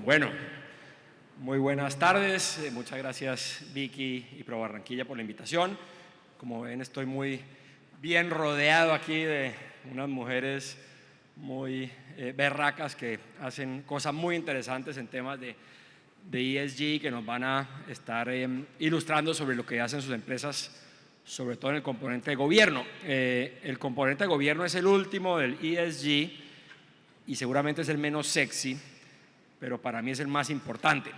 Bueno, muy buenas tardes. Muchas gracias Vicky y Pro Barranquilla por la invitación. Como ven, estoy muy bien rodeado aquí de unas mujeres muy berracas que hacen cosas muy interesantes en temas de ESG, que nos van a estar ilustrando sobre lo que hacen sus empresas, sobre todo en el componente de gobierno. El componente de gobierno es el último del ESG y seguramente es el menos sexy, pero para mí es el más importante.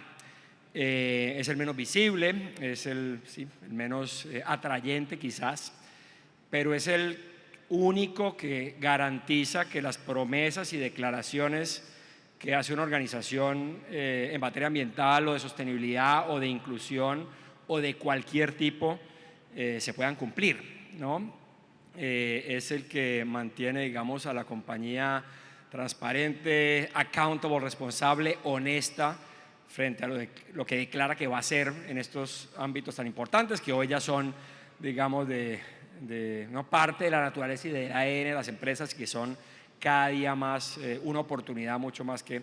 Es el menos visible, es el menos atrayente quizás, pero es el único que garantiza que las promesas y declaraciones que hace una organización en materia ambiental o de sostenibilidad o de inclusión o de cualquier tipo se puedan cumplir, ¿no? Es el que mantiene, digamos, a la compañía transparente, accountable, responsable, honesta frente a lo que declara que va a hacer en estos ámbitos tan importantes que hoy ya son, digamos, no parte de la naturaleza y del ADN de las empresas, que son cada día más una oportunidad mucho más que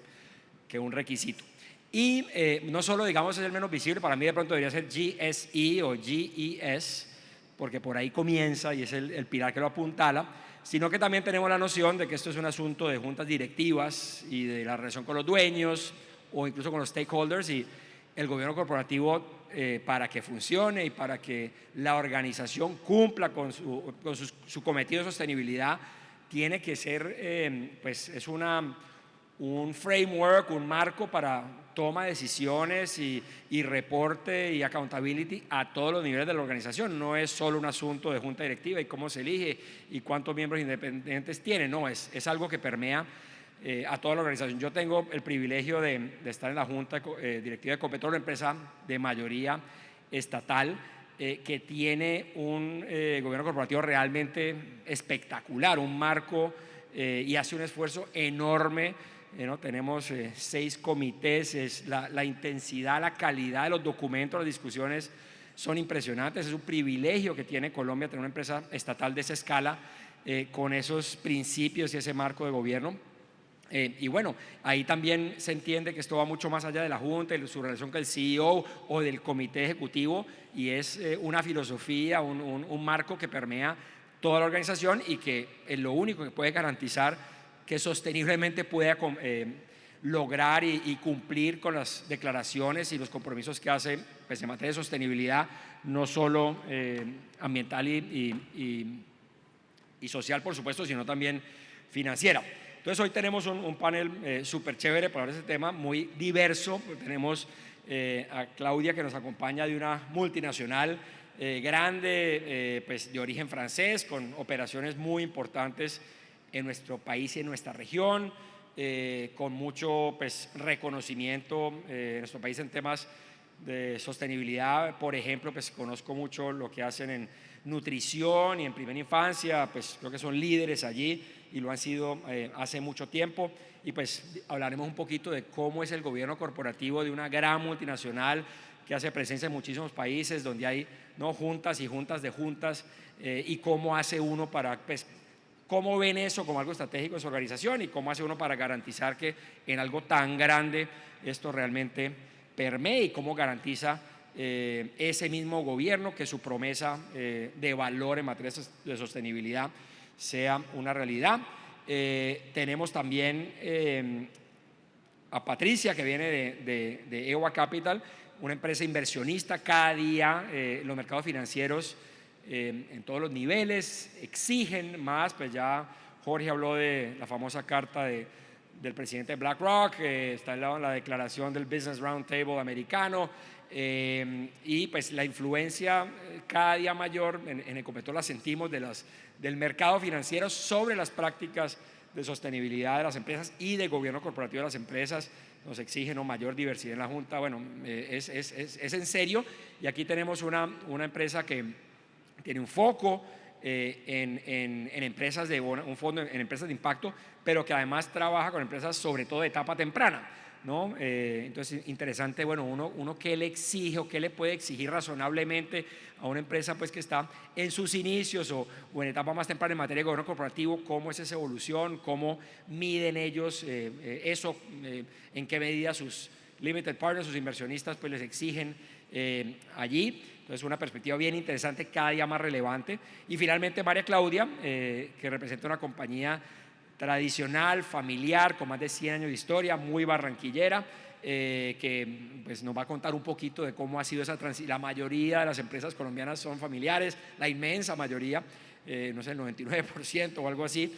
un requisito. Y no solo, digamos, es el menos visible, para mí de pronto debería ser GSE o GES, porque por ahí comienza y es el pilar que lo apuntala, sino que también tenemos la noción de que esto es un asunto de juntas directivas y de la relación con los dueños o incluso con los stakeholders, y el gobierno corporativo para que funcione y para que la organización cumpla con su cometido de sostenibilidad tiene que ser, pues es un framework, un marco para toma de decisiones y reporte y accountability a todos los niveles de la organización. No es solo un asunto de junta directiva y cómo se elige y cuántos miembros independientes tiene, no, es algo que permea a toda la organización. Yo tengo el privilegio de estar en la junta directiva de Ecopetrol, una empresa de mayoría estatal que tiene un gobierno corporativo realmente espectacular, un marco y hace un esfuerzo enorme. ¿No? Tenemos 6 comités, la intensidad, la calidad de los documentos, las discusiones son impresionantes. Es un privilegio que tiene Colombia tener una empresa estatal de esa escala con esos principios y ese marco de gobierno. Y bueno, ahí también se entiende que esto va mucho más allá de la Junta y su relación con el CEO o del comité ejecutivo, y es una filosofía, un marco que permea toda la organización y que es lo único que puede garantizar que sosteniblemente pueda lograr y cumplir con las declaraciones y los compromisos que hace, pues, en materia de sostenibilidad, no solo ambiental y social, por supuesto, sino también financiera. Entonces hoy tenemos un panel súper chévere para hablar de este tema, muy diverso. Tenemos a Claudia, que nos acompaña, de una multinacional grande, pues de origen francés, con operaciones muy importantes en nuestro país y en nuestra región, con mucho, pues, reconocimiento en nuestro país en temas de sostenibilidad. Por ejemplo, pues conozco mucho lo que hacen en nutrición y en primera infancia, pues creo que son líderes allí y lo han sido hace mucho tiempo. Y pues hablaremos un poquito de cómo es el gobierno corporativo de una gran multinacional que hace presencia en muchísimos países, donde hay, ¿no?, juntas y juntas de juntas, y cómo hace uno para, pues, cómo ven eso como algo estratégico en su organización y cómo hace uno para garantizar que en algo tan grande esto realmente permee, y cómo garantiza ese mismo gobierno que su promesa de valor en materia de sostenibilidad sea una realidad. Tenemos también a Patricia, que viene de EWA Capital, una empresa inversionista. Cada día los mercados financieros en todos los niveles exigen más. Pues ya Jorge habló de la famosa carta del presidente de BlackRock, está en la declaración del Business Roundtable americano, y pues la influencia cada día mayor en Ecopetrol la sentimos del mercado financiero sobre las prácticas de sostenibilidad de las empresas y de gobierno corporativo de las empresas. Nos exigen mayor diversidad en la Junta. Bueno, es en serio, y aquí tenemos una empresa que tiene un foco en empresas un fondo en empresas de impacto, pero que además trabaja con empresas sobre todo de etapa temprana, ¿no? Entonces, interesante, bueno, uno qué le exige o qué le puede exigir razonablemente a una empresa pues, que está en sus inicios o en etapa más temprana en materia de gobierno corporativo, cómo es esa evolución, cómo miden ellos eso, en qué medida sus limited partners, sus inversionistas, pues les exigen allí. Entonces, una perspectiva bien interesante, cada día más relevante. Y finalmente, María Claudia, que representa una compañía tradicional, familiar, con más de 100 años de historia, muy barranquillera, que pues, nos va a contar un poquito de cómo ha sido esa transición. La mayoría de las empresas colombianas son familiares, la inmensa mayoría, no sé, el 99% o algo así,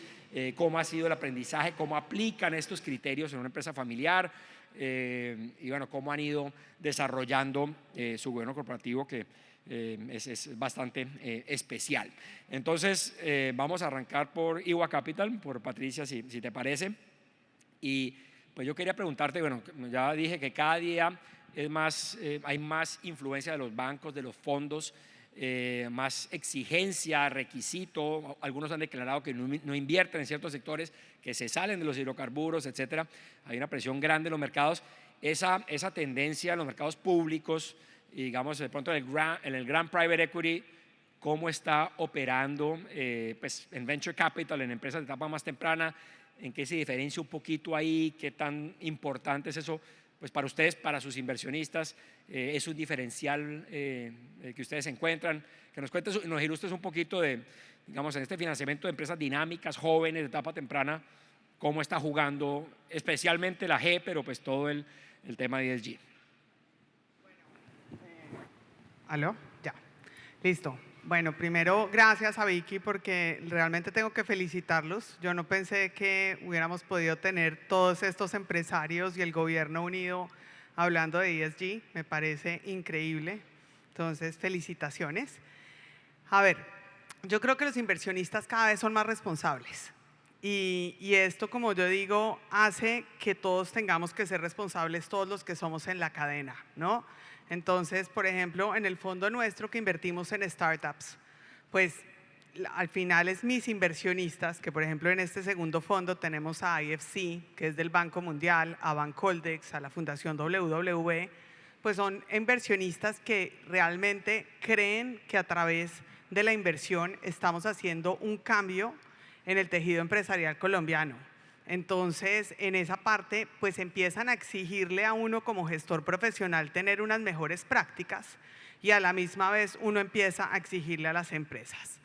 cómo ha sido el aprendizaje, cómo aplican estos criterios en una empresa familiar, y bueno, cómo han ido desarrollando su gobierno corporativo, que es bastante especial. Entonces, vamos a arrancar por Iwa Capital, por Patricia, si te parece. Y pues yo quería preguntarte, bueno, ya dije que cada día hay más influencia de los bancos, de los fondos, más exigencia, requisito. Algunos han declarado que no invierten en ciertos sectores, que se salen de los hidrocarburos, etcétera. Hay una presión grande en los mercados. Esa tendencia en los mercados públicos, y digamos de pronto en el gran private equity, cómo está operando pues en venture capital, en empresas de etapa más temprana, en qué se diferencia un poquito ahí, qué tan importante es eso pues para ustedes, para sus inversionistas, es un diferencial que ustedes encuentran, que nos cuentes, nos ilustres un poquito de, digamos, en este financiamiento de empresas dinámicas, jóvenes, de etapa temprana, cómo está jugando, especialmente la G, pero pues todo el tema de ESG. ¿Aló? Ya. Listo. Bueno, primero, gracias a Vicky porque realmente tengo que felicitarlos. Yo no pensé que hubiéramos podido tener todos estos empresarios y el gobierno unido hablando de ESG. Me parece increíble. Entonces, felicitaciones. A ver, yo creo que los inversionistas cada vez son más responsables. Y esto, como yo digo, hace que todos tengamos que ser responsables, todos los que somos en la cadena, ¿no? Entonces, por ejemplo, en el fondo nuestro que invertimos en startups, pues al final es mis inversionistas, que por ejemplo en este segundo fondo tenemos a IFC, que es del Banco Mundial, a Bancoldex, a la Fundación WW, pues son inversionistas que realmente creen que a través de la inversión estamos haciendo un cambio en el tejido empresarial colombiano. Entonces, en esa parte, pues empiezan a exigirle a uno como gestor profesional tener unas mejores prácticas y a la misma vez uno empieza a exigirle a las empresas.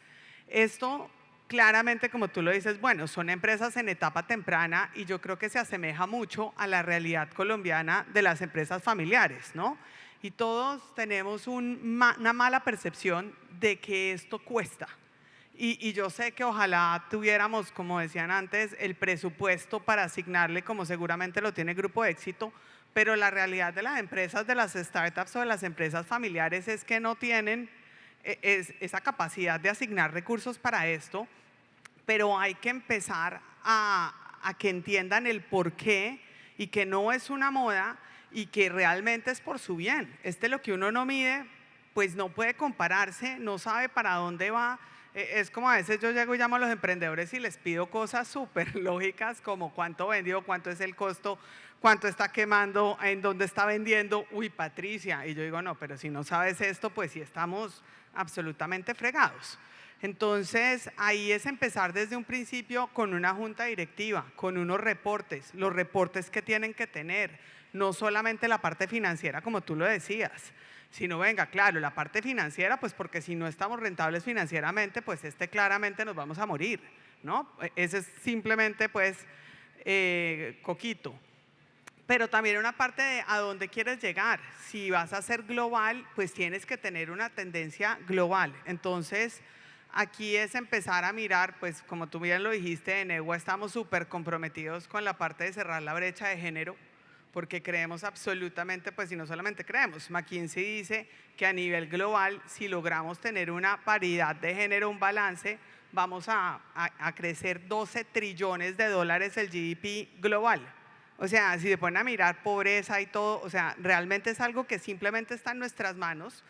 Esto claramente, como tú lo dices, bueno, son empresas en etapa temprana y yo creo que se asemeja mucho a la realidad colombiana de las empresas familiares, ¿no? Y todos tenemos una mala percepción de que esto cuesta. Y yo sé que ojalá tuviéramos, como decían antes, el presupuesto para asignarle, como seguramente lo tiene Grupo Éxito, pero la realidad de las empresas, de las startups o de las empresas familiares es que no tienen esa capacidad de asignar recursos para esto, pero hay que empezar a que entiendan el porqué y que no es una moda y que realmente es por su bien. Lo que uno no mide, pues no puede compararse, no sabe para dónde va. Es como a veces yo llego y llamo a los emprendedores y les pido cosas súper lógicas como cuánto vendió, cuánto es el costo, cuánto está quemando, en dónde está vendiendo. Uy, Patricia. Y yo digo, no, pero si no sabes esto, pues sí estamos absolutamente fregados. Entonces, ahí es empezar desde un principio con una junta directiva, con unos reportes, los reportes que tienen que tener, no solamente la parte financiera como tú lo decías, sino venga, claro, la parte financiera, pues porque si no estamos rentables financieramente, pues claramente nos vamos a morir, ¿no? Ese es simplemente pues coquito. Pero también una parte de a dónde quieres llegar. Si vas a ser global, pues tienes que tener una tendencia global. Entonces, aquí es empezar a mirar, pues como tú bien lo dijiste, en EWA estamos súper comprometidos con la parte de cerrar la brecha de género, porque creemos absolutamente, pues y no solamente creemos, McKinsey dice que a nivel global, si logramos tener una paridad de género, un balance, vamos a crecer 12 trillones de dólares el GDP global. O sea, si se ponen a mirar pobreza y todo, o sea, realmente es algo que simplemente está en nuestras manos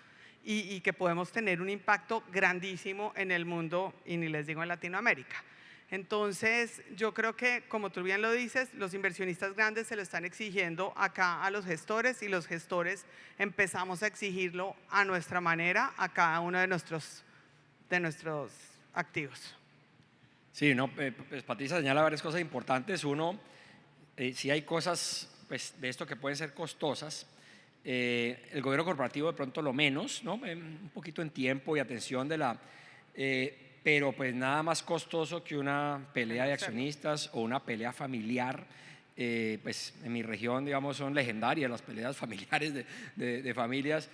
y que podemos tener un impacto grandísimo en el mundo y ni les digo en Latinoamérica. Entonces, yo creo que, como tú bien lo dices, los inversionistas grandes se lo están exigiendo acá a los gestores y los gestores empezamos a exigirlo a nuestra manera a cada uno de nuestros activos. Sí, no, pues Patricia señala varias cosas importantes. Uno, si hay cosas pues, de esto que pueden ser costosas, el gobierno corporativo de pronto lo menos, ¿no? Un poquito en tiempo y atención pero pues nada más costoso que una pelea de accionistas o una pelea familiar. Pues en mi región, digamos, son legendarias las peleas familiares de familias,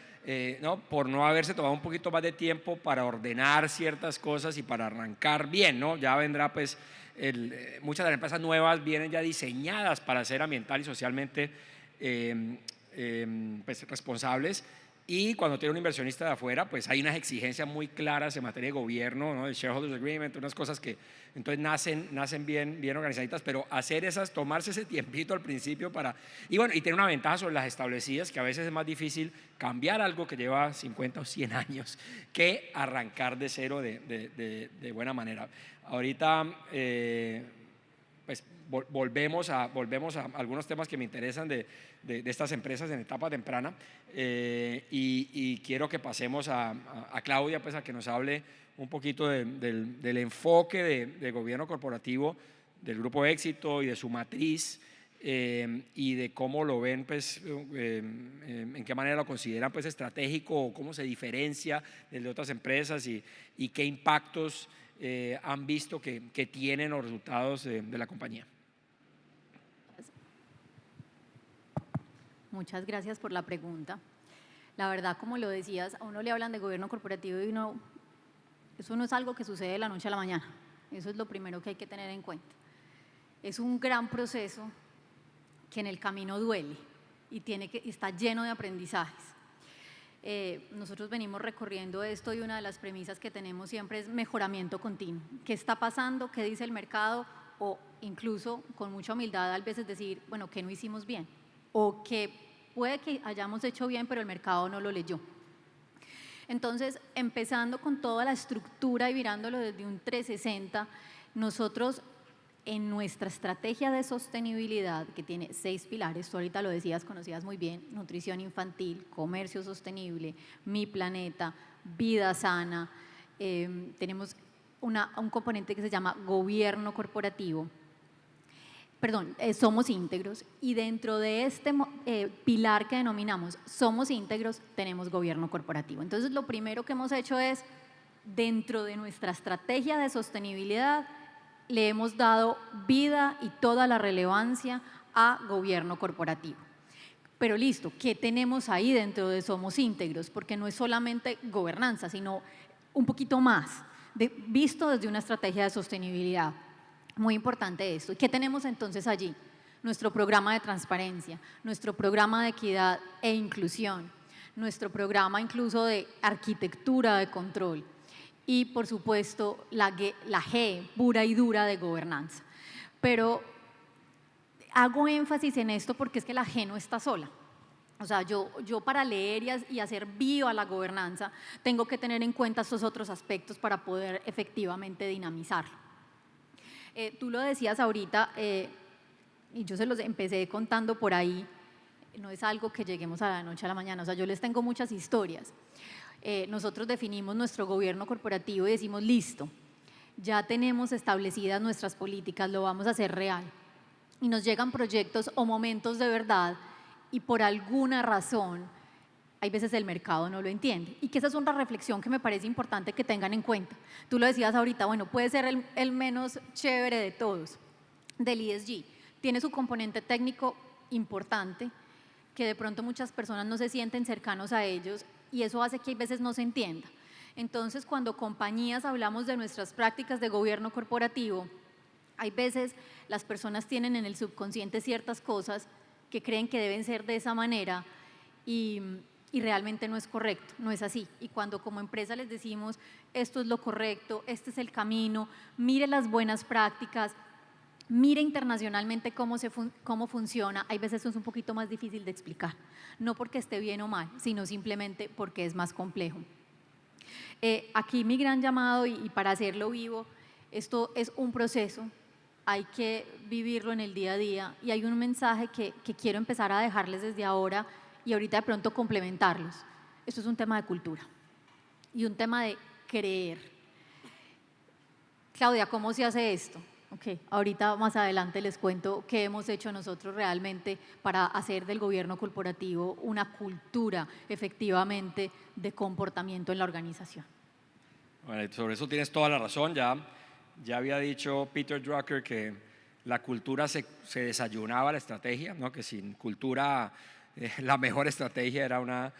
¿no? Por no haberse tomado un poquito más de tiempo para ordenar ciertas cosas y para arrancar bien, ¿no? Ya vendrá pues, muchas de las empresas nuevas vienen ya diseñadas para ser ambiental y socialmente pues, responsables. Y cuando tiene un inversionista de afuera, pues hay unas exigencias muy claras en materia de gobierno, ¿no? El Shareholders Agreement, unas cosas que entonces nacen bien organizaditas, pero tomarse ese tiempito al principio y bueno, y tiene una ventaja sobre las establecidas, que a veces es más difícil cambiar algo que lleva 50 o 100 años que arrancar de cero de buena manera. Ahorita, pues volvemos a algunos temas que me interesan de estas empresas en etapa temprana, y quiero que pasemos a Claudia, pues a que nos hable un poquito del enfoque de gobierno corporativo del Grupo Éxito y de su matriz, y de cómo lo ven, pues, en qué manera lo consideran pues, estratégico, o cómo se diferencia de otras empresas y qué impactos han visto que tienen los resultados de la compañía. Muchas gracias por la pregunta. La verdad, como lo decías, a uno le hablan de gobierno corporativo y eso no es algo que sucede de la noche a la mañana. Eso es lo primero que hay que tener en cuenta. Es un gran proceso que en el camino duele y está lleno de aprendizajes. Nosotros venimos recorriendo esto y una de las premisas que tenemos siempre es mejoramiento continuo. ¿Qué está pasando? ¿Qué dice el mercado? O incluso con mucha humildad a veces decir, bueno, ¿qué no hicimos bien? O que puede que hayamos hecho bien, pero el mercado no lo leyó. Entonces, empezando con toda la estructura y mirándolo desde un 360, nosotros en nuestra estrategia de sostenibilidad, que tiene 6 pilares, tú ahorita lo decías, conocías muy bien: nutrición infantil, comercio sostenible, mi planeta, vida sana, tenemos un componente que se llama gobierno corporativo. Somos íntegros, y dentro de este pilar que denominamos somos íntegros tenemos gobierno corporativo. Entonces, lo primero que hemos hecho es, dentro de nuestra estrategia de sostenibilidad, le hemos dado vida y toda la relevancia a gobierno corporativo. Pero listo, ¿qué tenemos ahí dentro de somos íntegros? Porque no es solamente gobernanza, sino un poquito más, visto desde una estrategia de sostenibilidad. Muy importante esto. ¿Y qué tenemos entonces allí? Nuestro programa de transparencia, nuestro programa de equidad e inclusión, nuestro programa incluso de arquitectura de control y, por supuesto, la G pura y dura de gobernanza. Pero hago énfasis en esto porque es que la G no está sola. O sea, yo para leer y hacer bio a la gobernanza tengo que tener en cuenta estos otros aspectos para poder efectivamente dinamizarlo. Tú lo decías ahorita, y yo se los empecé contando por ahí, no es algo que lleguemos a la noche a la mañana, o sea, yo les tengo muchas historias. Nosotros definimos nuestro gobierno corporativo y decimos, listo, ya tenemos establecidas nuestras políticas, lo vamos a hacer real. Y nos llegan proyectos o momentos de verdad y por alguna razón, hay veces el mercado no lo entiende. Y que esa es una reflexión que me parece importante que tengan en cuenta. Tú lo decías ahorita, bueno, puede ser el menos chévere de todos, del ESG. Tiene su componente técnico importante, que de pronto muchas personas no se sienten cercanos a ellos y eso hace que a veces no se entienda. Entonces, cuando compañías hablamos de nuestras prácticas de gobierno corporativo, hay veces las personas tienen en el subconsciente ciertas cosas que creen que deben ser de esa manera y realmente no es correcto, no es así. Y cuando como empresa les decimos, esto es lo correcto, este es el camino, mire las buenas prácticas, mire internacionalmente cómo funciona, hay veces eso es un poquito más difícil de explicar. No porque esté bien o mal, sino simplemente porque es más complejo. Aquí mi gran llamado, y para hacerlo vivo, Esto es un proceso, hay que vivirlo en el día a día y hay un mensaje que quiero empezar a dejarles desde ahora y ahorita de pronto complementarlos. Esto es un tema de cultura y un tema de creer. Claudia, ¿cómo se hace esto? Okay. Ahorita más adelante les cuento qué hemos hecho nosotros realmente para hacer del gobierno corporativo una cultura efectivamente de comportamiento en la organización. Bueno, sobre eso tienes toda la razón. Ya había dicho Peter Drucker que la cultura se desayunaba la estrategia, ¿no? Que sin cultura la mejor estrategia era una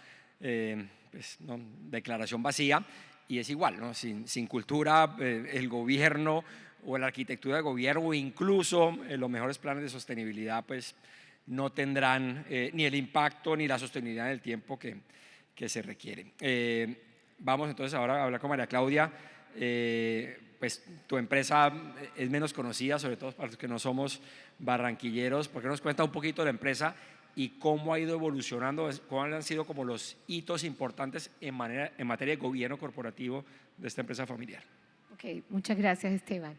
declaración vacía, y es igual, ¿no? Sin cultura el gobierno o la arquitectura de gobierno o incluso los mejores planes de sostenibilidad pues no tendrán ni el impacto ni la sostenibilidad en el tiempo que se requiere. Vamos entonces ahora a hablar con María Claudia. Pues tu empresa es menos conocida, sobre todo para los que no somos barranquilleros. ¿Por qué nos cuenta un poquito de la empresa y cómo ha ido evolucionando, cuáles han sido como los hitos importantes en materia de gobierno corporativo de esta empresa familiar? Ok, muchas gracias, Esteban.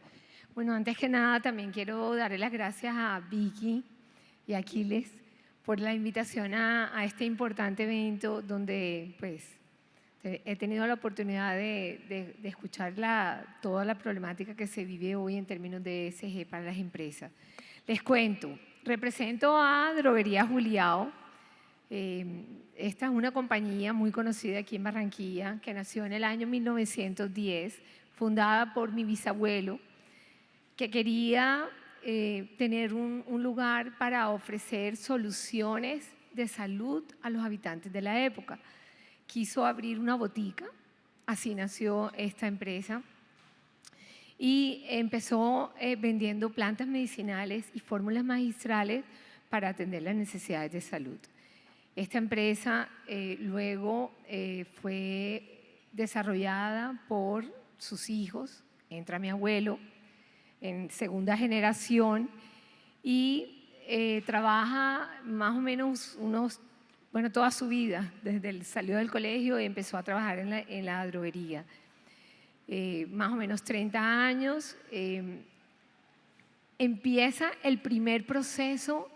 Bueno, antes que nada también quiero darle las gracias a Vicky y a Aquiles por la invitación a este importante evento donde pues he tenido la oportunidad de escuchar toda la problemática que se vive hoy en términos de ESG para las empresas. Les cuento, represento a Droguería Juliao. Esta es una compañía muy conocida aquí en Barranquilla que nació en el año 1910, fundada por mi bisabuelo, que quería tener un lugar para ofrecer soluciones de salud a los habitantes de la época. Quiso abrir una botica, así nació esta empresa, y empezó vendiendo plantas medicinales y fórmulas magistrales para atender las necesidades de salud. Esta empresa luego fue desarrollada por sus hijos, entra mi abuelo en segunda generación y trabaja más o menos toda su vida, desde el salió del colegio y empezó a trabajar en la droguería. Más o menos 30 años, empieza el primer proceso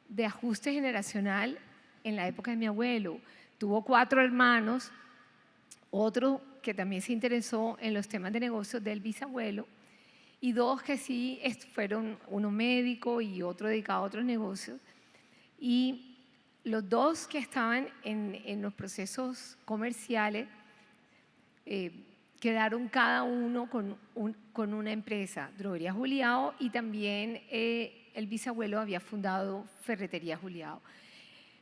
de ajuste generacional en la época de mi abuelo. Tuvo 4 hermanos, otro que también se interesó en los temas de negocios del bisabuelo, y 2 que sí fueron, uno médico y otro dedicado a otros negocios. Y los 2 que estaban en los procesos comerciales quedaron cada uno con una empresa, Droguería Juliao, y también el bisabuelo había fundado Ferretería Juliao.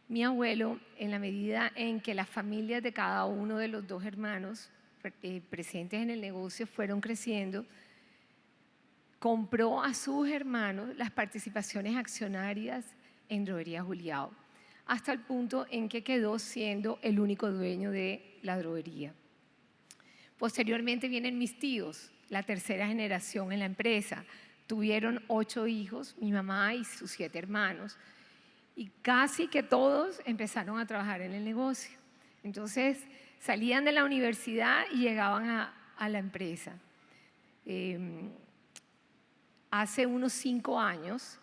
Mi abuelo, en la medida en que las familias de cada uno de los 2 hermanos presentes en el negocio fueron creciendo, compró a sus hermanos las participaciones accionarias en Droguería Juliao, hasta el punto en que quedó siendo el único dueño de la droguería. Posteriormente vienen mis tíos, la tercera generación en la empresa. Tuvieron 8 hijos, mi mamá y sus 7 hermanos, y casi que todos empezaron a trabajar en el negocio. Entonces salían de la universidad y llegaban a la empresa. Hace unos 5 años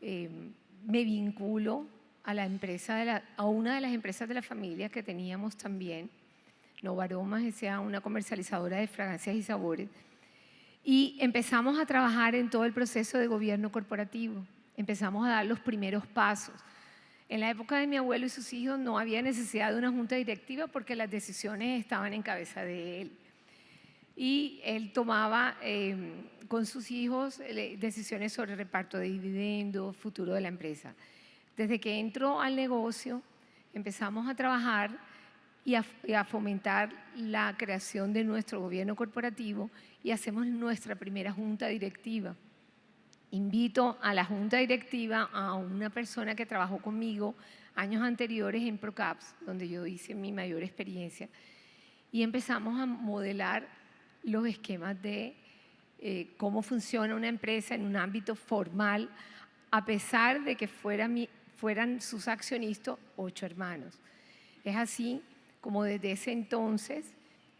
me vinculo a la empresa a una de las empresas de la familia que teníamos también, Novaromas, S.A., una comercializadora de fragancias y sabores, y empezamos a trabajar en todo el proceso de gobierno corporativo. Empezamos a dar los primeros pasos. En la época de mi abuelo y sus hijos no había necesidad de una junta directiva porque las decisiones estaban en cabeza de él. Y él tomaba con sus hijos decisiones sobre reparto de dividendos, futuro de la empresa. Desde que entró al negocio, empezamos a trabajar y a fomentar la creación de nuestro gobierno corporativo y hacemos nuestra primera junta directiva. Invito a la junta directiva a una persona que trabajó conmigo años anteriores en Procaps, donde yo hice mi mayor experiencia, y empezamos a modelar los esquemas de cómo funciona una empresa en un ámbito formal, a pesar de que fueran sus accionistas 8 hermanos. Es así como desde ese entonces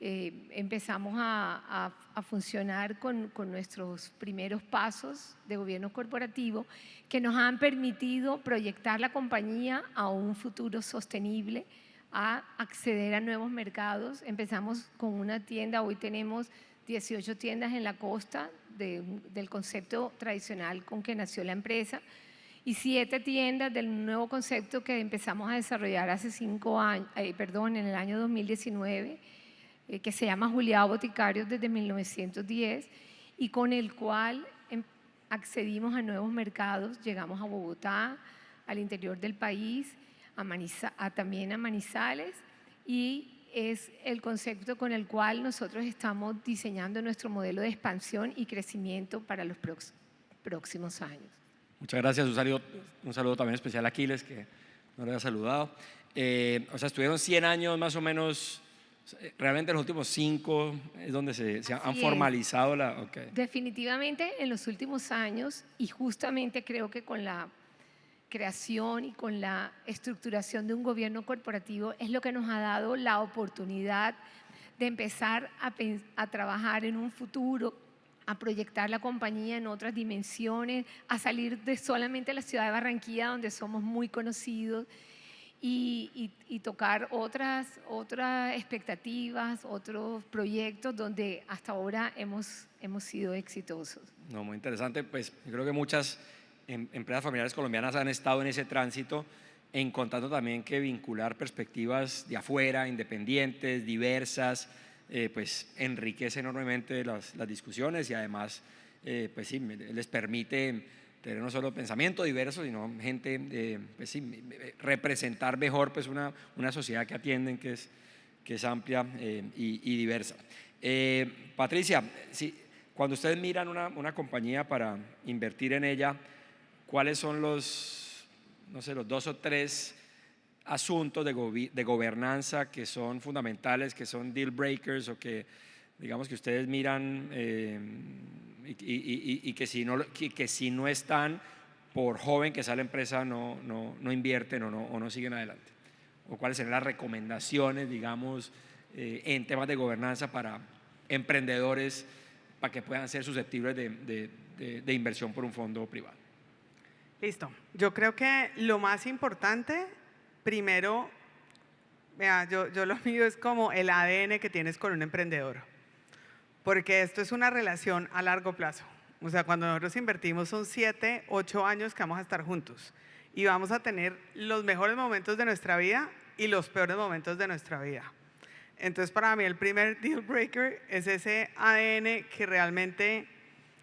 empezamos a funcionar con nuestros primeros pasos de gobierno corporativo que nos han permitido proyectar la compañía a un futuro sostenible, a acceder a nuevos mercados. Empezamos con una tienda, hoy tenemos 18 tiendas en la costa del concepto tradicional con que nació la empresa y 7 tiendas del nuevo concepto que empezamos a desarrollar hace 5 años, en el año 2019, que se llama Juliado Boticarios desde 1910 y con el cual accedimos a nuevos mercados, llegamos a Bogotá, al interior del país, también a Manizales, y es el concepto con el cual nosotros estamos diseñando nuestro modelo de expansión y crecimiento para los próximos años. Muchas gracias. Un saludo también especial a Aquiles, que no le había saludado. O sea, estuvieron 100 años más o menos. Realmente los últimos 5 es donde se han formalizado la... Okay. Definitivamente en los últimos años, y justamente creo que con la creación y con la estructuración de un gobierno corporativo es lo que nos ha dado la oportunidad de empezar a trabajar en un futuro, a proyectar la compañía en otras dimensiones, a salir de solamente la ciudad de Barranquilla, donde somos muy conocidos, y tocar otras expectativas, otros proyectos donde hasta ahora hemos sido exitosos. No, muy interesante. Pues yo creo que muchas empresas familiares colombianas han estado en ese tránsito, encontrando también que vincular perspectivas de afuera, independientes, diversas, pues enriquece enormemente las discusiones y además pues sí, les permite tener no solo pensamiento diverso, sino gente, pues sí, representar mejor pues una sociedad que atienden, que es amplia y diversa. Patricia, sí, cuando ustedes miran una compañía para invertir en ella, ¿cuáles son los 2 o 3 asuntos de gobernanza que son fundamentales, que son deal breakers o que digamos que ustedes miran y que si no están, por joven que sea la empresa, no invierten o no siguen adelante? ¿O cuáles serían las recomendaciones, digamos, en temas de gobernanza para emprendedores para que puedan ser susceptibles de inversión por un fondo privado? Listo. Yo creo que lo más importante, primero, vea, yo lo mío es como el ADN que tienes con un emprendedor, porque esto es una relación a largo plazo. O sea, cuando nosotros invertimos son 7, 8 años que vamos a estar juntos y vamos a tener los mejores momentos de nuestra vida y los peores momentos de nuestra vida. Entonces, para mí el primer deal breaker es ese ADN que realmente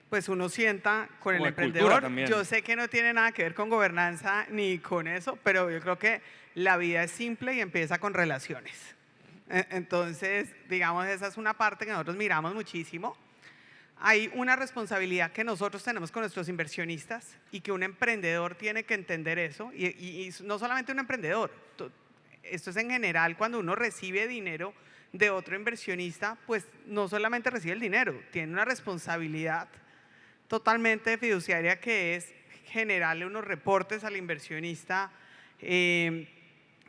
pues uno sienta con el emprendedor. Yo sé que no tiene nada que ver con gobernanza ni con eso, pero yo creo que la vida es simple y empieza con relaciones. Entonces, digamos, esa es una parte que nosotros miramos muchísimo. Hay una responsabilidad que nosotros tenemos con nuestros inversionistas y que un emprendedor tiene que entender eso. Y no solamente un emprendedor, esto es en general cuando uno recibe dinero de otro inversionista, pues no solamente recibe el dinero, tiene una responsabilidad totalmente fiduciaria que es generarle unos reportes al inversionista,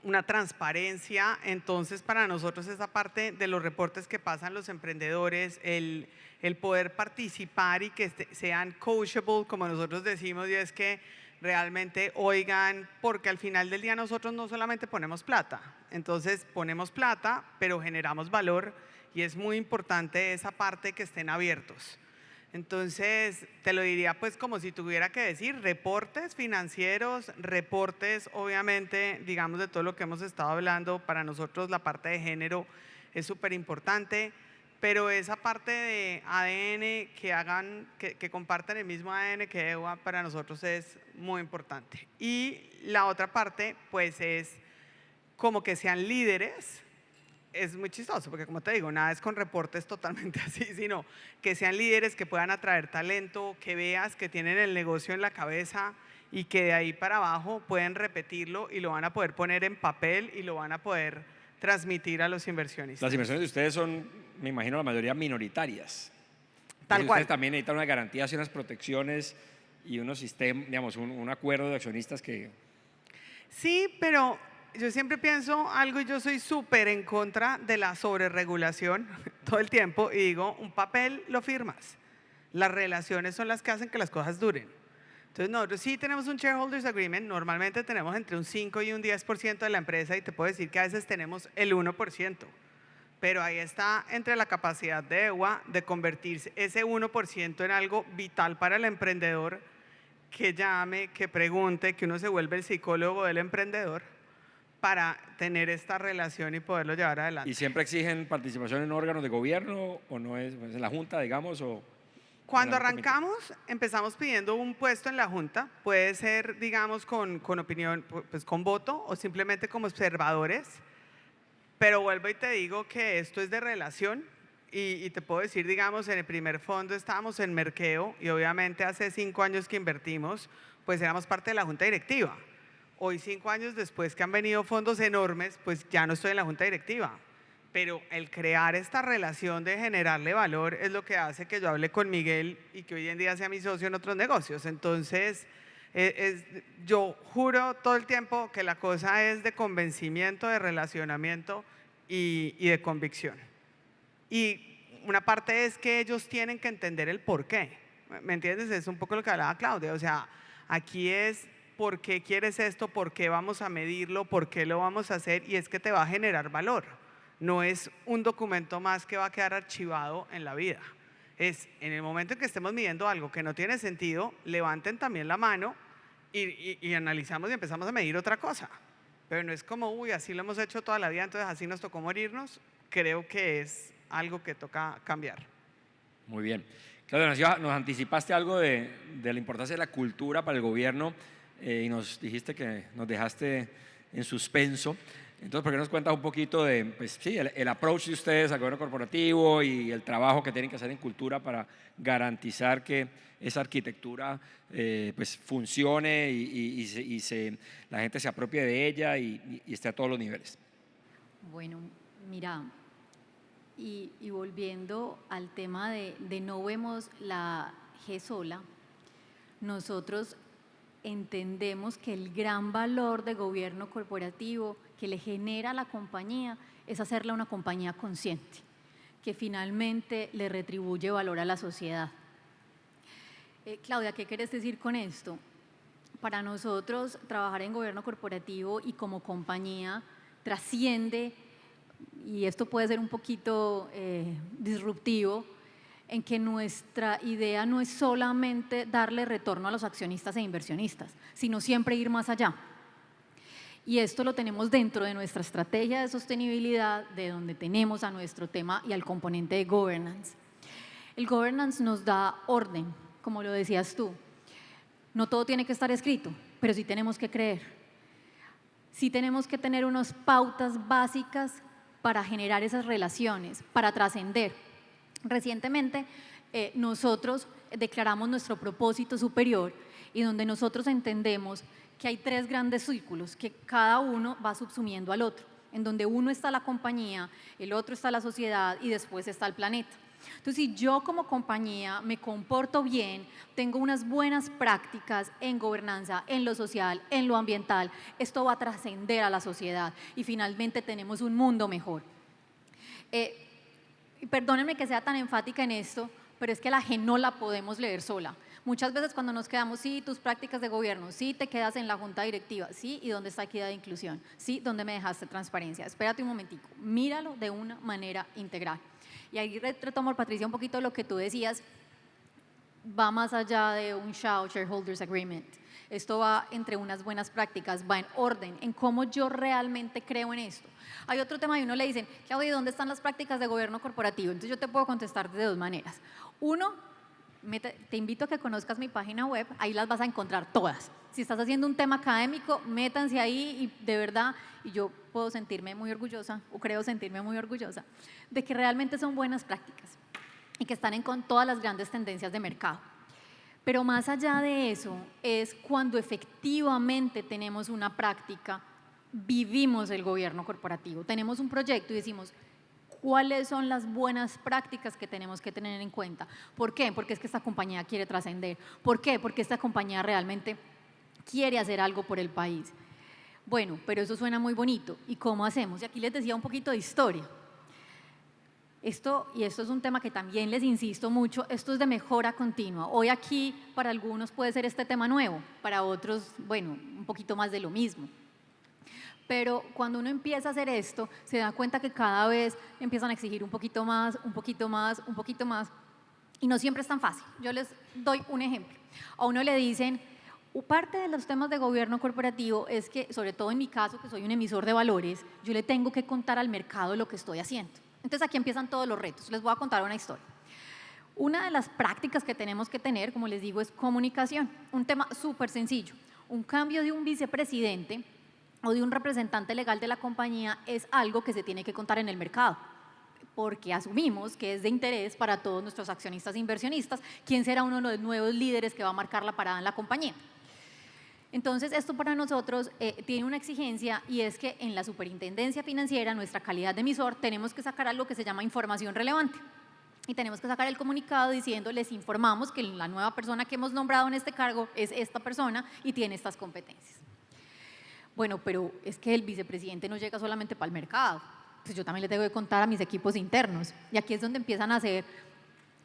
una transparencia. Entonces, para nosotros esa parte de los reportes que pasan los emprendedores, el poder participar y que sean coachable, como nosotros decimos, y es que realmente oigan, porque al final del día nosotros no solamente ponemos plata, entonces ponemos plata, pero generamos valor y es muy importante esa parte que estén abiertos. Entonces, te lo diría pues como si tuviera que decir reportes financieros, reportes obviamente, digamos, de todo lo que hemos estado hablando. Para nosotros la parte de género es súper importante, pero esa parte de ADN que compartan el mismo ADN que EWA, para nosotros es muy importante. Y la otra parte pues es como que sean líderes. Es muy chistoso porque, como te digo, nada es con reportes totalmente así, sino que sean líderes, que puedan atraer talento, que veas que tienen el negocio en la cabeza y que de ahí para abajo pueden repetirlo y lo van a poder poner en papel y lo van a poder transmitir a los inversionistas. Las inversiones de ustedes son, me imagino, la mayoría minoritarias. Tal cual. Ustedes también necesitan unas garantías y unas protecciones y unos sistemas, digamos, un acuerdo de accionistas que… Sí, pero yo siempre pienso algo y yo soy súper en contra de la sobreregulación todo el tiempo y digo, un papel lo firmas. Las relaciones son las que hacen que las cosas duren. Entonces nosotros sí tenemos un Shareholders Agreement, normalmente tenemos entre un 5 y un 10% de la empresa y te puedo decir que a veces tenemos el 1%. Pero ahí está entre la capacidad de EWA de convertirse ese 1% en algo vital para el emprendedor, que llame, que pregunte, que uno se vuelve el psicólogo del emprendedor para tener esta relación y poderlo llevar adelante. ¿Y siempre exigen participación en órganos de gobierno o no es en la Junta, digamos? O Cuando arrancamos, empezamos pidiendo un puesto en la Junta, puede ser, digamos, con opinión, pues con voto o simplemente como observadores, pero vuelvo y te digo que esto es de relación y te puedo decir, digamos, en el primer fondo estábamos en Merkeo y obviamente hace 5 años que invertimos, pues éramos parte de la Junta Directiva. Hoy, 5 años después que han venido fondos enormes, pues ya no estoy en la Junta Directiva. Pero el crear esta relación de generarle valor es lo que hace que yo hable con Miguel y que hoy en día sea mi socio en otros negocios. Entonces, yo juro todo el tiempo que la cosa es de convencimiento, de relacionamiento y de convicción. Y una parte es que ellos tienen que entender el por qué. ¿Me entiendes? Es un poco lo que hablaba Claudia. O sea, aquí es por qué quieres esto, por qué vamos a medirlo, por qué lo vamos a hacer y es que te va a generar valor. No es un documento más que va a quedar archivado en la vida. Es en el momento en que estemos midiendo algo que no tiene sentido, levanten también la mano y analizamos y empezamos a medir otra cosa. Pero no es como, uy, así lo hemos hecho toda la vida, entonces así nos tocó morirnos. Creo que es algo que toca cambiar. Muy bien. Claudia, nos anticipaste algo de la importancia de la cultura para el gobierno y nos dijiste que nos dejaste en suspenso. Entonces, ¿por qué nos cuentas un poquito de pues, sí, el approach de ustedes al gobierno corporativo y el trabajo que tienen que hacer en cultura para garantizar que esa arquitectura pues, funcione y la gente se apropie de ella y esté a todos los niveles? Bueno, mira, y volviendo al tema de no vemos la G sola, nosotros entendemos que el gran valor de gobierno corporativo que le genera a la compañía es hacerla una compañía consciente, que finalmente le retribuye valor a la sociedad. Claudia, ¿qué quieres decir con esto? Para nosotros, trabajar en gobierno corporativo y como compañía trasciende, y esto puede ser un poquito disruptivo, en que nuestra idea no es solamente darle retorno a los accionistas e inversionistas, sino siempre ir más allá. Y esto lo tenemos dentro de nuestra estrategia de sostenibilidad, de donde tenemos a nuestro tema y al componente de governance. El governance nos da orden, como lo decías tú. No todo tiene que estar escrito, pero sí tenemos que creer. Sí tenemos que tener unas pautas básicas para generar esas relaciones, para trascender. Recientemente nosotros declaramos nuestro propósito superior y donde nosotros entendemos que hay 3 grandes círculos que cada uno va subsumiendo al otro, en donde uno está la compañía, el otro está la sociedad y después está el planeta. Entonces, si yo como compañía me comporto bien, tengo unas buenas prácticas en gobernanza, en lo social, en lo ambiental, esto va a trascender a la sociedad y finalmente tenemos un mundo mejor. Perdónenme que sea tan enfática en esto, pero es que la G no la podemos leer sola. Muchas veces cuando nos quedamos, sí, tus prácticas de gobierno, sí, te quedas en la junta directiva, sí, ¿y dónde está equidad e inclusión? Sí, ¿dónde me dejaste transparencia? Espérate un momentico, míralo de una manera integral. Y ahí retomo, Patricia, un poquito lo que tú decías, va más allá de un Shareholders Agreement. Esto va entre unas buenas prácticas, va en orden, en cómo yo realmente creo en esto. Hay otro tema y uno le dicen, Claudia, ¿dónde están las prácticas de gobierno corporativo? Entonces yo te puedo contestar de 2 maneras. Uno, te invito a que conozcas mi página web, ahí las vas a encontrar todas. Si estás haciendo un tema académico, métanse ahí y de verdad, y yo puedo sentirme muy orgullosa, o creo sentirme muy orgullosa, de que realmente son buenas prácticas y que están con todas las grandes tendencias de mercado. Pero más allá de eso, es cuando efectivamente tenemos una práctica, vivimos el gobierno corporativo, tenemos un proyecto y decimos, ¿cuáles son las buenas prácticas que tenemos que tener en cuenta? ¿Por qué? Porque es que esta compañía quiere trascender. ¿Por qué? Porque esta compañía realmente quiere hacer algo por el país. Bueno, pero eso suena muy bonito. ¿Y cómo hacemos? Y aquí les decía un poquito de historia. Esto es un tema que también les insisto mucho, esto es de mejora continua. Hoy aquí para algunos puede ser este tema nuevo, para otros, bueno, un poquito más de lo mismo. Pero cuando uno empieza a hacer esto, se da cuenta que cada vez empiezan a exigir un poquito más, un poquito más, un poquito más, y no siempre es tan fácil. Yo les doy un ejemplo. A uno le dicen, parte de los temas de gobierno corporativo es que, sobre todo en mi caso, que soy un emisor de valores, yo le tengo que contar al mercado lo que estoy haciendo. Entonces aquí empiezan todos los retos. Les voy a contar una historia. Una de las prácticas que tenemos que tener, como les digo, es comunicación. Un tema súper sencillo. Un cambio de un vicepresidente o de un representante legal de la compañía es algo que se tiene que contar en el mercado, porque asumimos que es de interés para todos nuestros accionistas e inversionistas quién será uno de los nuevos líderes que va a marcar la parada en la compañía. Entonces, esto para nosotros tiene una exigencia y es que en la superintendencia financiera, nuestra calidad de emisor, tenemos que sacar algo que se llama información relevante. Y tenemos que sacar el comunicado diciendo, les informamos que la nueva persona que hemos nombrado en este cargo es esta persona y tiene estas competencias. Bueno, pero es que el vicepresidente no llega solamente para el mercado, pues yo también le tengo que contar a mis equipos internos. Y aquí es donde empiezan a hacer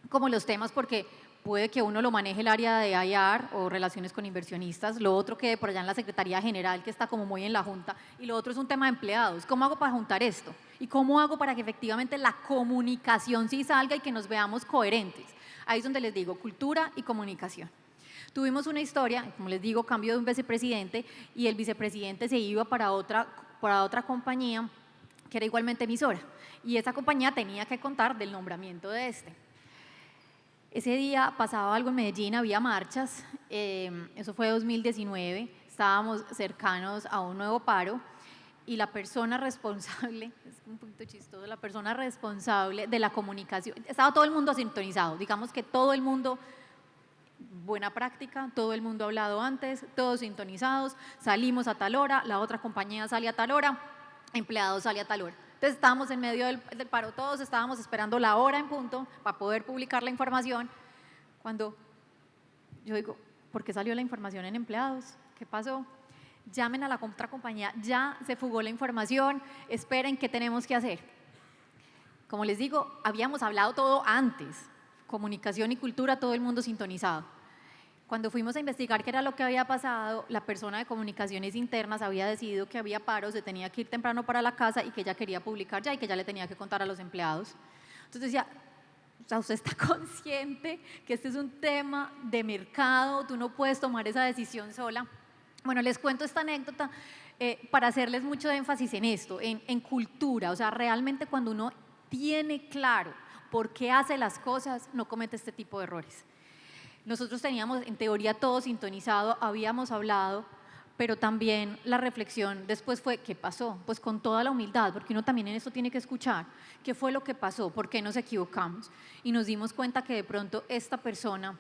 como los temas, porque puede que uno lo maneje el área de IR o relaciones con inversionistas, lo otro quede por allá en la Secretaría General, que está como muy en la Junta, y lo otro es un tema de empleados. ¿Cómo hago para juntar esto? ¿Y cómo hago para que efectivamente la comunicación sí salga y que nos veamos coherentes? Ahí es donde les digo, cultura y comunicación. Tuvimos una historia, como les digo, cambio de un vicepresidente, y el vicepresidente se iba para otra compañía que era igualmente emisora, y esa compañía tenía que contar del nombramiento de este. Ese día pasaba algo en Medellín, había marchas, eso fue 2019, estábamos cercanos a un nuevo paro y la persona responsable, es un poquito chistoso, la persona responsable de la comunicación, estaba todo el mundo sintonizado, digamos que todo el mundo, buena práctica, todo el mundo ha hablado antes, todos sintonizados, salimos a tal hora, la otra compañía sale a tal hora, empleado sale a tal hora. Entonces estábamos en medio del paro, todos estábamos esperando la hora en punto para poder publicar la información, cuando yo digo, ¿por qué salió la información en empleados? ¿Qué pasó? Llamen a la otra compañía, ya se fugó la información, esperen, ¿qué tenemos que hacer? Como les digo, habíamos hablado todo antes, comunicación y cultura, todo el mundo sintonizado. Cuando fuimos a investigar qué era lo que había pasado, la persona de comunicaciones internas había decidido que había paro, se tenía que ir temprano para la casa y que ella quería publicar ya y que ya le tenía que contar a los empleados. Entonces decía, o sea, usted está consciente que este es un tema de mercado, tú no puedes tomar esa decisión sola. Bueno, les cuento esta anécdota para hacerles mucho énfasis en esto, en cultura, o sea, realmente cuando uno tiene claro por qué hace las cosas, no comete este tipo de errores. Nosotros teníamos en teoría todo sintonizado, habíamos hablado, pero también la reflexión después fue, ¿qué pasó? Pues con toda la humildad, porque uno también en esto tiene que escuchar, ¿qué fue lo que pasó? ¿Por qué nos equivocamos? Y nos dimos cuenta que de pronto esta persona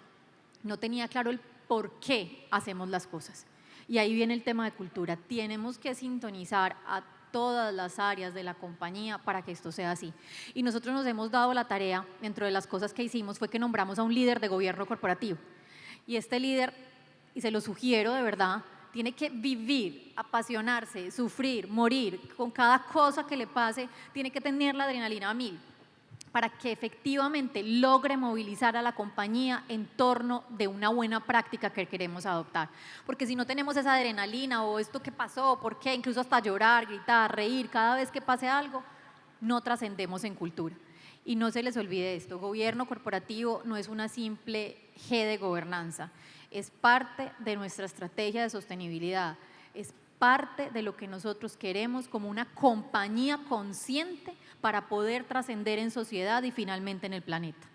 no tenía claro el por qué hacemos las cosas. Y ahí viene el tema de cultura, tenemos que sintonizar a todas las áreas de la compañía para que esto sea así. Y nosotros nos hemos dado la tarea, dentro de las cosas que hicimos, fue que nombramos a un líder de gobierno corporativo. Y este líder, y se lo sugiero de verdad, tiene que vivir, apasionarse, sufrir, morir, con cada cosa que le pase, tiene que tener la adrenalina a 1000, para que efectivamente logre movilizar a la compañía en torno de una buena práctica que queremos adoptar. Porque si no tenemos esa adrenalina o esto que pasó, por qué, incluso hasta llorar, gritar, reír, cada vez que pase algo, no trascendemos en cultura. Y no se les olvide esto, gobierno corporativo no es una simple G de gobernanza, es parte de nuestra estrategia de sostenibilidad, es parte de lo que nosotros queremos como una compañía consciente para poder trascender en sociedad y finalmente en el planeta.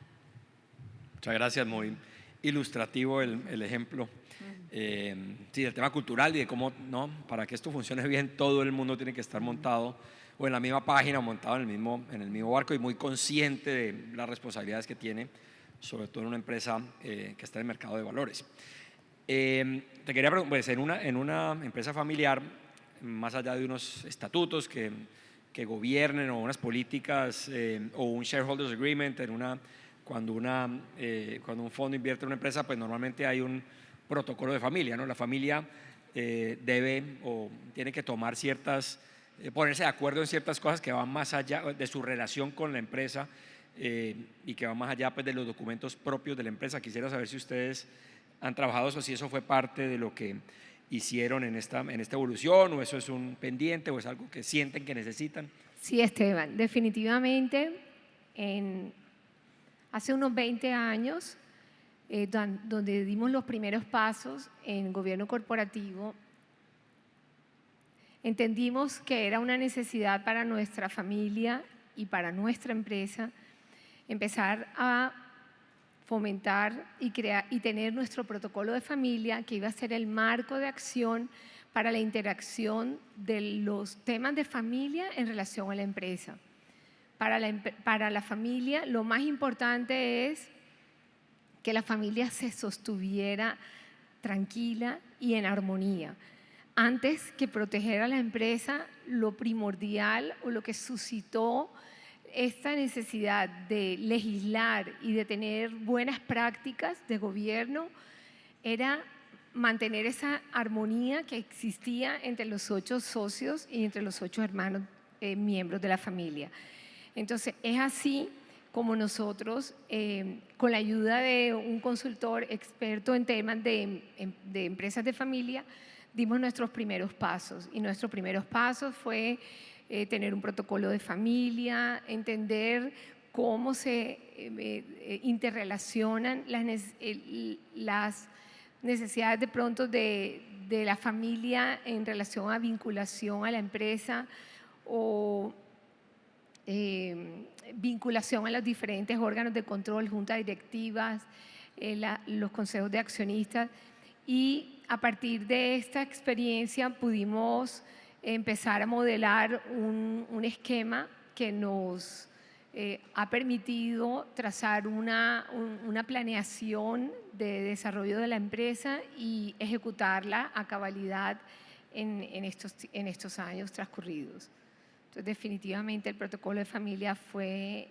Muchas gracias, muy ilustrativo el ejemplo. Sí, el tema cultural y de cómo, no, para que esto funcione bien, todo el mundo tiene que estar montado o en la misma página o montado en el mismo barco y muy consciente de las responsabilidades que tiene, sobre todo en una empresa que está en el mercado de valores. Te quería preguntar, pues en una empresa familiar, más allá de unos estatutos que gobiernen o unas políticas o un shareholders agreement, cuando un fondo invierte en una empresa, pues normalmente hay un protocolo de familia, ¿no? La familia debe o tiene que tomar ponerse de acuerdo en ciertas cosas que van más allá de su relación con la empresa y que van más allá pues, de los documentos propios de la empresa. Quisiera saber si ustedes han trabajado eso, si eso fue parte de lo que hicieron en esta evolución, o eso es un pendiente, o es algo que sienten que necesitan. Sí, Esteban, definitivamente hace unos 20 años, donde dimos los primeros pasos en gobierno corporativo, entendimos que era una necesidad para nuestra familia y para nuestra empresa empezar a fomentar y crear y tener nuestro protocolo de familia, que iba a ser el marco de acción para la interacción de los temas de familia en relación a la empresa. Para la familia, lo más importante es que la familia se sostuviera tranquila y en armonía. Antes que proteger a la empresa, lo primordial o lo que suscitó esta necesidad de legislar y de tener buenas prácticas de gobierno era mantener esa armonía que existía entre los 8 socios y entre los 8 hermanos miembros de la familia. Entonces, es así como nosotros, con la ayuda de un consultor experto en temas de empresas de familia, dimos nuestros primeros pasos. Y nuestros primeros pasos fue tener un protocolo de familia, entender cómo se interrelacionan las necesidades de pronto de la familia en relación a vinculación a la empresa o vinculación a los diferentes órganos de control, juntas directivas, los consejos de accionistas. Y a partir de esta experiencia pudimos empezar a modelar un esquema que nos ha permitido trazar una planeación de desarrollo de la empresa y ejecutarla a cabalidad en estos años transcurridos. Entonces, definitivamente el protocolo de familia fue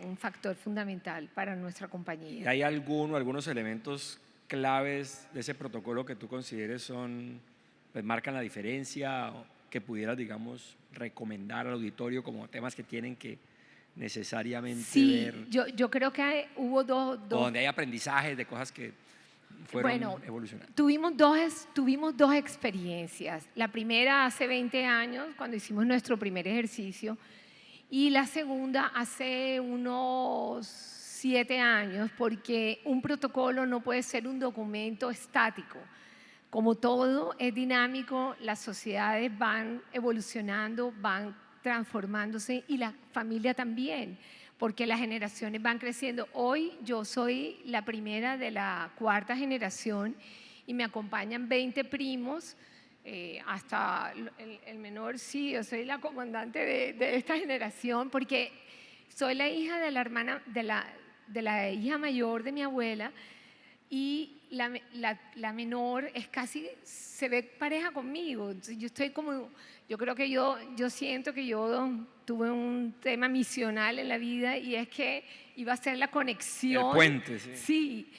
un factor fundamental para nuestra compañía. ¿Y hay algunos elementos claves de ese protocolo que tú consideres pues marcan la diferencia, o que pudieras, digamos, recomendar al auditorio como temas que tienen que necesariamente ver? Yo creo que hubo dos. O donde hay aprendizajes de cosas que fueron evolucionando. Tuvimos dos experiencias. La primera hace 20 años, cuando hicimos nuestro primer ejercicio, y la segunda hace unos 7 años, porque un protocolo no puede ser un documento estático. Como todo es dinámico, las sociedades van evolucionando, van transformándose y la familia también, porque las generaciones van creciendo. Hoy yo soy la primera de la 4ª generación y me acompañan 20 primos, hasta el menor. Sí, yo soy la comandante de esta generación porque soy la hija de la hermana, de la hija mayor de mi abuela, y la menor se ve pareja conmigo. Entonces yo creo que yo siento que yo tuve un tema misional en la vida, y es que iba a ser la conexión. El puente, sí. Sí,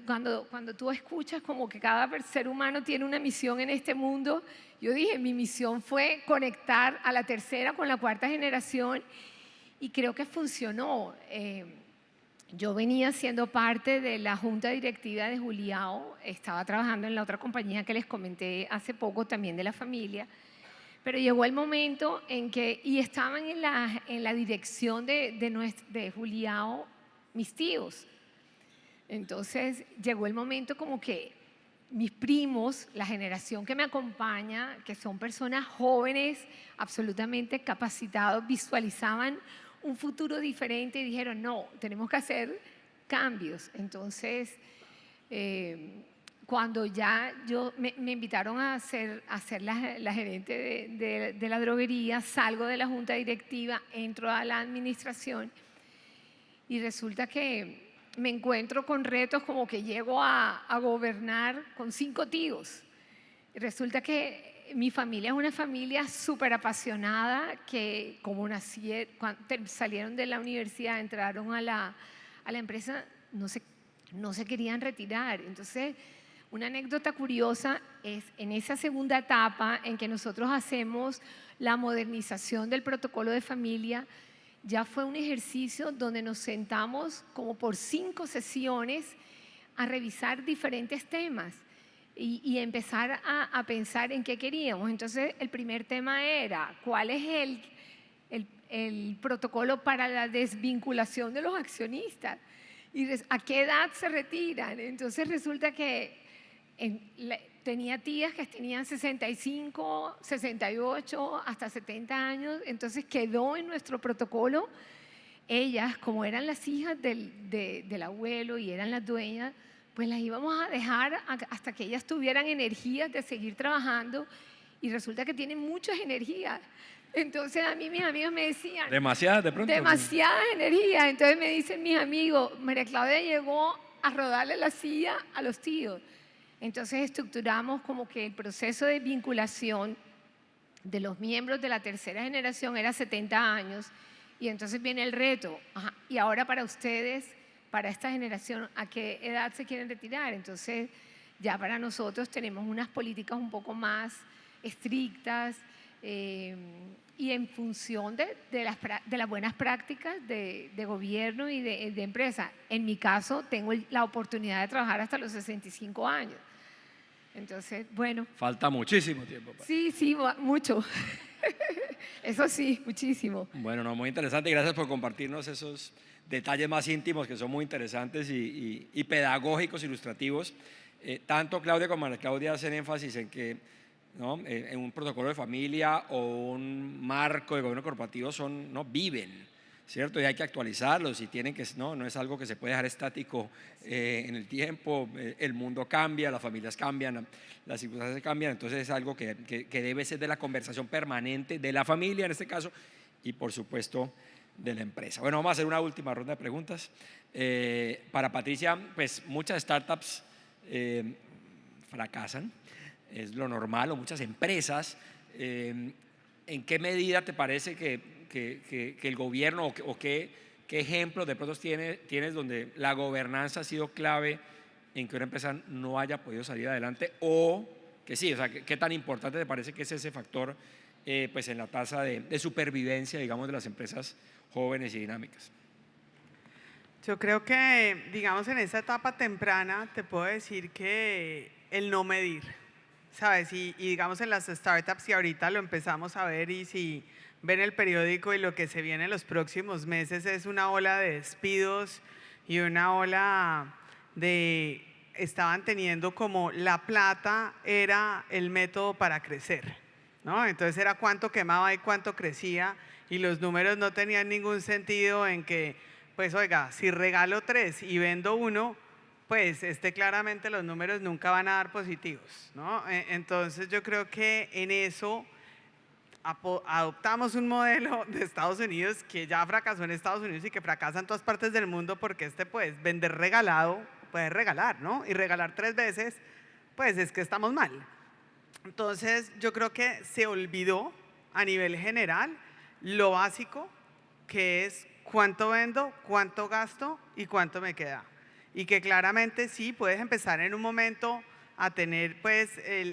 cuando tú escuchas como que cada ser humano tiene una misión en este mundo, yo dije, mi misión fue conectar a la 3ª con la 4ª generación, y creo que funcionó. Yo venía siendo parte de la junta directiva de Juliao, estaba trabajando en la otra compañía que les comenté hace poco, también de la familia, pero llegó el momento en que, y estaban en la dirección de Juliao mis tíos. Entonces llegó el momento como que mis primos, la generación que me acompaña, que son personas jóvenes, absolutamente capacitados, visualizaban un futuro diferente y dijeron, no, tenemos que hacer cambios. Entonces, cuando ya me invitaron a ser la gerente de la droguería, salgo de la junta directiva, entro a la administración y resulta que me encuentro con retos como que llego a gobernar con 5 tíos. Resulta que mi familia es una familia súper apasionada, que como salieron de la universidad, entraron a la empresa, no se querían retirar. Entonces, Una anécdota curiosa es en esa segunda etapa en que nosotros hacemos la modernización del protocolo de familia, ya fue un ejercicio donde nos sentamos como por 5 sesiones a revisar diferentes temas y empezar a pensar en qué queríamos. Entonces, el primer tema era, ¿cuál es el protocolo para la desvinculación de los accionistas? ¿Y a qué edad se retiran? Entonces, resulta que tenía tías que tenían 65, 68, hasta 70 años, entonces quedó en nuestro protocolo. Ellas, como eran las hijas del abuelo y eran las dueñas, pues las íbamos a dejar hasta que ellas tuvieran energías de seguir trabajando, y resulta que tienen muchas energías. Entonces a mí mis amigos me decían… Demasiadas de pronto. Demasiadas energías. Entonces me dicen mis amigos, María Claudia llegó a rodarle la silla a los tíos. Entonces estructuramos como que el proceso de vinculación de los miembros de la tercera generación era 70 años, y entonces viene el reto, y ahora para ustedes, para esta generación, ¿a qué edad se quieren retirar? Entonces ya para nosotros tenemos unas políticas un poco más estrictas, y en función de las buenas prácticas de gobierno y de empresa. En mi caso tengo la oportunidad de trabajar hasta los 65 años. Entonces, bueno. Falta muchísimo tiempo. Sí, mucho. Eso sí, muchísimo. Bueno, no, muy interesante. Gracias por compartirnos esos detalles más íntimos que son muy interesantes y pedagógicos, ilustrativos. Tanto Claudia como María Claudia hacen énfasis en que, ¿no?, en un protocolo de familia o un marco de gobierno corporativo viven, ¿cierto? Y hay que actualizarlos y tienen que, no es algo que se puede dejar estático en el tiempo. El mundo cambia, las familias cambian, las circunstancias cambian, entonces es algo que debe ser de la conversación permanente de la familia en este caso y por supuesto de la empresa. Bueno, vamos a hacer una última ronda de preguntas. Para Patricia, pues muchas startups fracasan, es lo normal, o muchas empresas. ¿En qué medida te parece que el gobierno o qué ejemplos de pronto tienes donde la gobernanza ha sido clave en que una empresa no haya podido salir adelante, o que sí? O sea, ¿qué tan importante te parece que es ese factor pues en la tasa de supervivencia, digamos, de las empresas jóvenes y dinámicas? Yo creo que, digamos, en esta etapa temprana te puedo decir que el no medir, ¿sabes? Y digamos en las startups, y ahorita lo empezamos a ver, y si ven el periódico y lo que se viene en los próximos meses es una ola de despidos y una ola de… Estaban teniendo como la plata era el método para crecer, ¿no? Entonces era cuánto quemaba y cuánto crecía, y los números no tenían ningún sentido en que, pues oiga, si regalo 3 y vendo 1, pues claramente los números nunca van a dar positivos, ¿no? Entonces yo creo que en eso adoptamos un modelo de Estados Unidos que ya fracasó en Estados Unidos y que fracasa en todas partes del mundo, porque pues vender regalado, puedes regalar, ¿no? Y regalar 3 veces, pues es que estamos mal. Entonces yo creo que se olvidó a nivel general lo básico, que es cuánto vendo, cuánto gasto y cuánto me queda. Y que claramente sí, puedes empezar en un momento a tener pues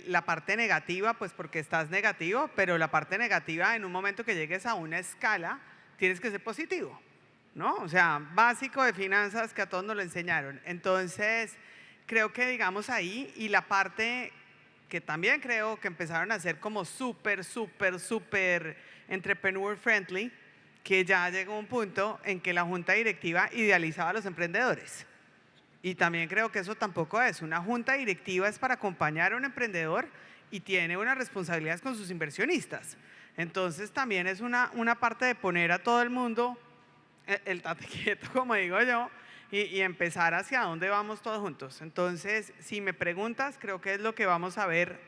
la parte negativa, pues porque estás negativo, pero la parte negativa en un momento que llegues a una escala tienes que ser positivo, ¿no? O sea, básico de finanzas que a todos nos lo enseñaron. Entonces creo que digamos ahí, y la parte que también creo que empezaron a ser como súper entrepreneur friendly, que ya llegó un punto en que la junta directiva idealizaba a los emprendedores. Y también creo que eso tampoco es. Una junta directiva es para acompañar a un emprendedor y tiene unas responsabilidades con sus inversionistas. Entonces también es una parte de poner a todo el mundo el tate quieto, como digo yo, y empezar hacia dónde vamos todos juntos. Entonces, si me preguntas, creo que es lo que vamos a ver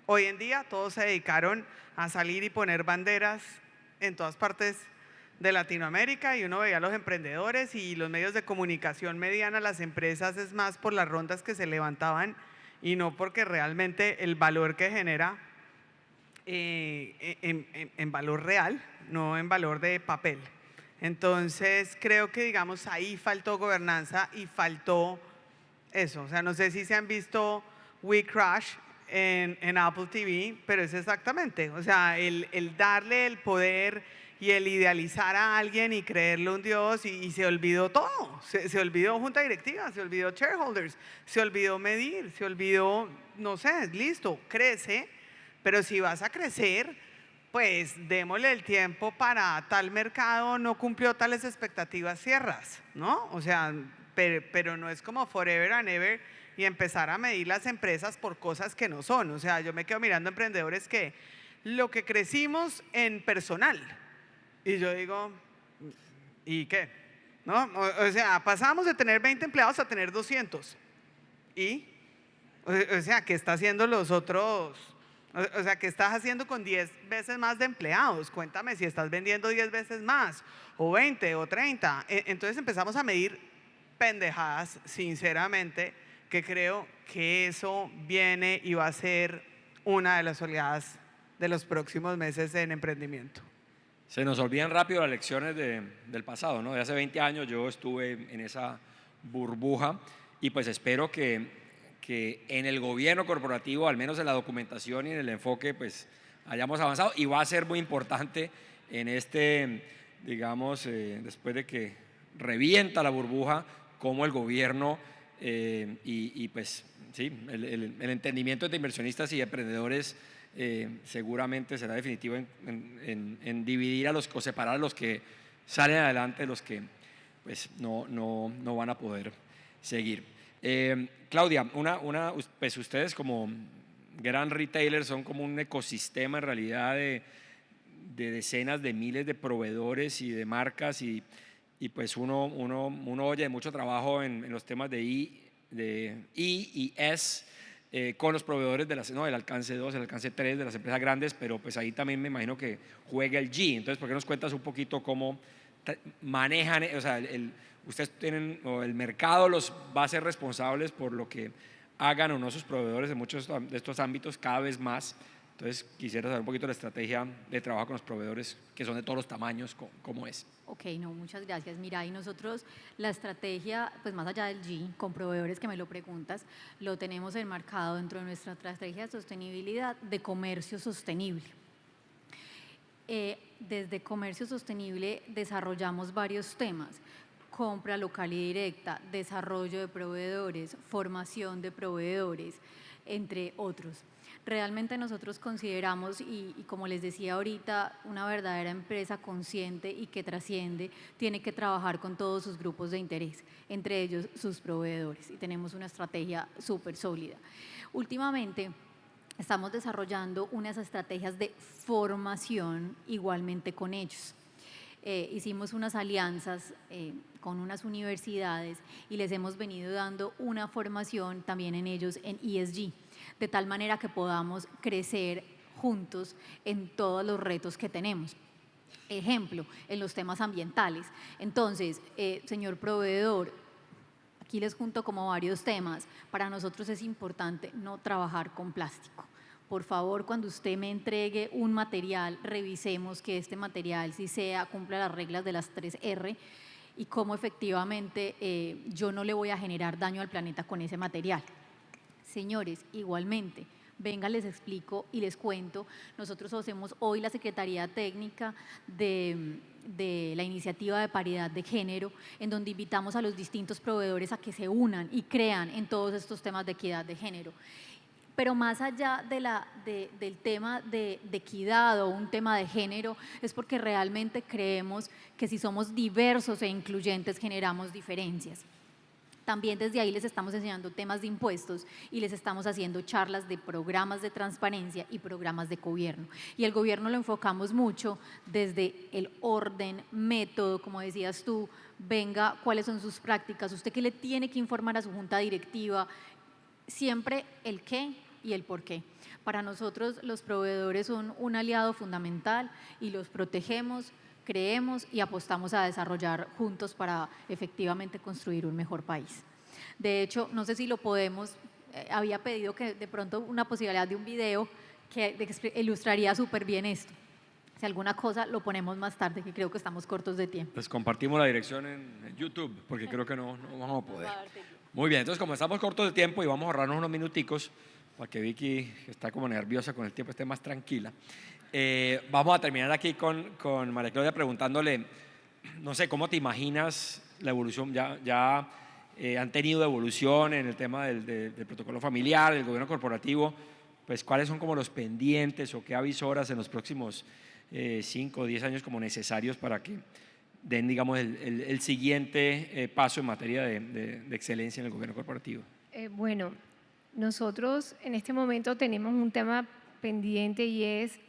hoy en día. Todos se dedicaron a salir y poner banderas en todas partes de Latinoamérica, y uno veía a los emprendedores y los medios de comunicación medían a las empresas es más por las rondas que se levantaban y no porque realmente el valor que genera en valor real, no en valor de papel. Entonces creo que digamos ahí faltó gobernanza y faltó eso. O sea, no sé si se han visto We Crash en Apple TV, pero es exactamente, o sea, el darle el poder y el idealizar a alguien y creerle un Dios y se olvidó todo, se olvidó junta directiva, se olvidó shareholders, se olvidó medir, se olvidó, no sé, listo, crece, pero si vas a crecer, pues démosle el tiempo para tal mercado, no cumplió tales expectativas, cierras, ¿no? O sea, pero no es como forever and ever y empezar a medir las empresas por cosas que no son. O sea, yo me quedo mirando emprendedores que lo que crecimos en personal, y yo digo, ¿y qué? ¿No? O sea, pasamos de tener 20 empleados a tener 200. ¿Y? O sea, ¿qué está haciendo los otros? O sea, ¿qué estás haciendo con 10 veces más de empleados? Cuéntame si estás vendiendo 10 veces más, o 20, o 30. Entonces empezamos a medir pendejadas, sinceramente, que creo que eso viene y va a ser una de las oleadas de los próximos meses en emprendimiento. Se nos olvidan rápido las lecciones del pasado, ¿no? De hace 20 años yo estuve en esa burbuja y pues espero que en el gobierno corporativo, al menos en la documentación y en el enfoque, pues hayamos avanzado y va a ser muy importante en digamos, después de que revienta la burbuja, como el gobierno y pues sí, el entendimiento entre inversionistas y emprendedores seguramente será definitivo en dividir o separar a los que salen adelante de los que pues no van a poder seguir. Claudia, pues ustedes como gran retailer son como un ecosistema en realidad de decenas de miles de proveedores y de marcas y pues uno oye mucho trabajo en los temas de I y S con los proveedores del alcance 2, el alcance 3 de las empresas grandes, pero pues ahí también me imagino que juega el G. Entonces, ¿por qué nos cuentas un poquito cómo manejan, o sea, ustedes tienen, o el mercado los va a ser responsables por lo que hagan o no sus proveedores en muchos de estos ámbitos cada vez más? Entonces, quisiera saber un poquito la estrategia de trabajo con los proveedores, que son de todos los tamaños, ¿cómo es? Ok, no, muchas gracias. Mira, y nosotros la estrategia, pues más allá del G, con proveedores que me lo preguntas, lo tenemos enmarcado dentro de nuestra estrategia de sostenibilidad de comercio sostenible. Desde comercio sostenible desarrollamos varios temas: compra local y directa, desarrollo de proveedores, formación de proveedores, entre otros. Realmente nosotros consideramos, y como les decía ahorita, una verdadera empresa consciente y que trasciende tiene que trabajar con todos sus grupos de interés, entre ellos sus proveedores, y tenemos una estrategia súper sólida. Últimamente estamos desarrollando unas estrategias de formación igualmente con ellos. Hicimos unas alianzas con unas universidades y les hemos venido dando una formación también en ellos en ESG, de tal manera que podamos crecer juntos en todos los retos que tenemos. Ejemplo, en los temas ambientales. Entonces, señor proveedor, aquí les junto como varios temas. Para nosotros es importante no trabajar con plástico. Por favor, cuando usted me entregue un material, revisemos que este material sí cumpla las reglas de las 3R y cómo efectivamente yo no le voy a generar daño al planeta con ese material. Señores, igualmente, venga, les explico y les cuento. Nosotros hacemos hoy la Secretaría Técnica de la Iniciativa de Paridad de Género, en donde invitamos a los distintos proveedores a que se unan y crean en todos estos temas de equidad de género. Pero más allá del tema de equidad o un tema de género, es porque realmente creemos que si somos diversos e incluyentes generamos diferencias. También desde ahí les estamos enseñando temas de impuestos y les estamos haciendo charlas de programas de transparencia y programas de gobierno. Y el gobierno lo enfocamos mucho desde el orden, método, como decías tú, venga, cuáles son sus prácticas, usted qué le tiene que informar a su junta directiva, siempre el qué y el por qué. Para nosotros los proveedores son un aliado fundamental y los protegemos, creemos y apostamos a desarrollar juntos para efectivamente construir un mejor país. De hecho, no sé si lo podemos, había pedido que de pronto una posibilidad de un video que ilustraría súper bien esto. Si alguna cosa lo ponemos más tarde, que creo que estamos cortos de tiempo. Pues compartimos la dirección en YouTube, porque creo que no vamos a poder. Muy bien, entonces como estamos cortos de tiempo y vamos a ahorrarnos unos minuticos, para que Vicky, que está como nerviosa con el tiempo, esté más tranquila. Vamos a terminar aquí con María Claudia preguntándole, no sé, ¿cómo te imaginas la evolución? Ya han tenido evolución en el tema del protocolo familiar, del gobierno corporativo, pues ¿cuáles son como los pendientes o qué avisoras en los próximos 5 o 10 años como necesarios para que den, digamos, el siguiente paso en materia de excelencia en el gobierno corporativo? Bueno, nosotros en este momento tenemos un tema pendiente y es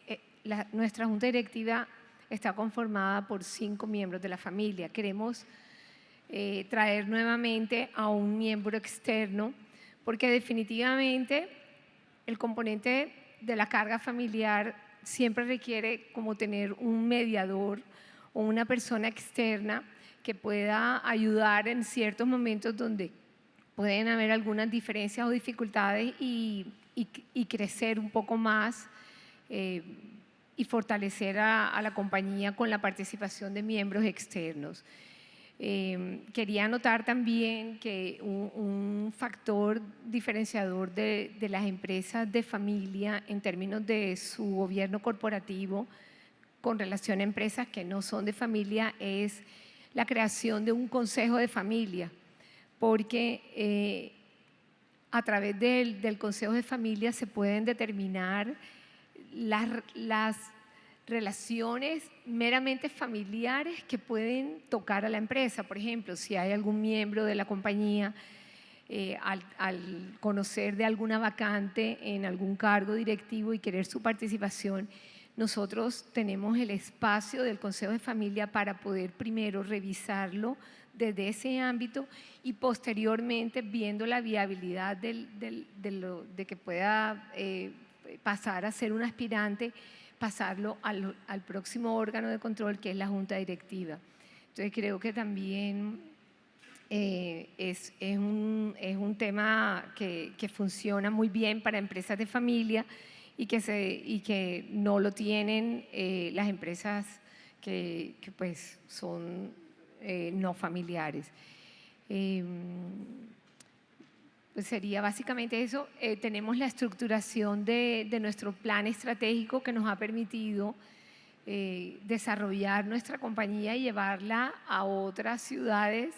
nuestra junta directiva está conformada por 5 miembros de la familia. Queremos traer nuevamente a un miembro externo porque definitivamente el componente de la carga familiar siempre requiere como tener un mediador o una persona externa que pueda ayudar en ciertos momentos donde pueden haber algunas diferencias o dificultades y crecer un poco más y fortalecer a la compañía con la participación de miembros externos. Quería anotar también que un factor diferenciador de las empresas de familia en términos de su gobierno corporativo con relación a empresas que no son de familia es la creación de un consejo de familia, porque a través del consejo de familia se pueden determinar las relaciones meramente familiares que pueden tocar a la empresa. Por ejemplo, si hay algún miembro de la compañía al conocer de alguna vacante en algún cargo directivo y querer su participación, nosotros tenemos el espacio del Consejo de Familia para poder primero revisarlo desde ese ámbito y posteriormente, viendo la viabilidad de que pueda pasar a ser un aspirante, pasarlo al próximo órgano de control, que es la Junta Directiva. Entonces creo que también es un tema que funciona muy bien para empresas de familia y que no lo tienen las empresas que pues son no familiares. Pues sería básicamente eso. Tenemos la estructuración de nuestro plan estratégico que nos ha permitido desarrollar nuestra compañía y llevarla a otras ciudades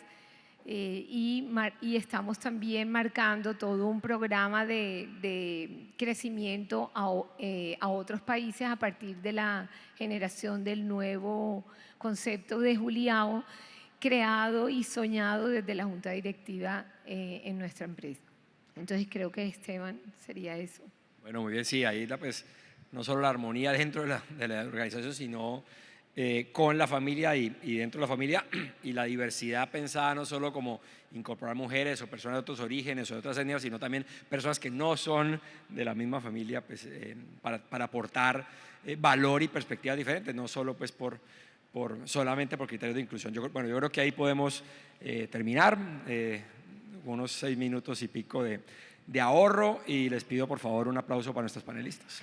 y estamos también marcando todo un programa de crecimiento a otros países a partir de la generación del nuevo concepto de Juliao, creado y soñado desde la Junta Directiva en nuestra empresa. Entonces creo que, Esteban, sería eso. Bueno, muy bien, sí, ahí pues no solo la armonía dentro de la organización, sino con la familia y dentro de la familia, y la diversidad pensada no solo como incorporar mujeres o personas de otros orígenes o de otras etnias, sino también personas que no son de la misma familia, pues, para aportar valor y perspectivas diferentes, no solo pues solamente por criterios de inclusión. Yo creo que ahí podemos terminar, unos 6 minutos y pico de ahorro, y les pido por favor un aplauso para nuestros panelistas.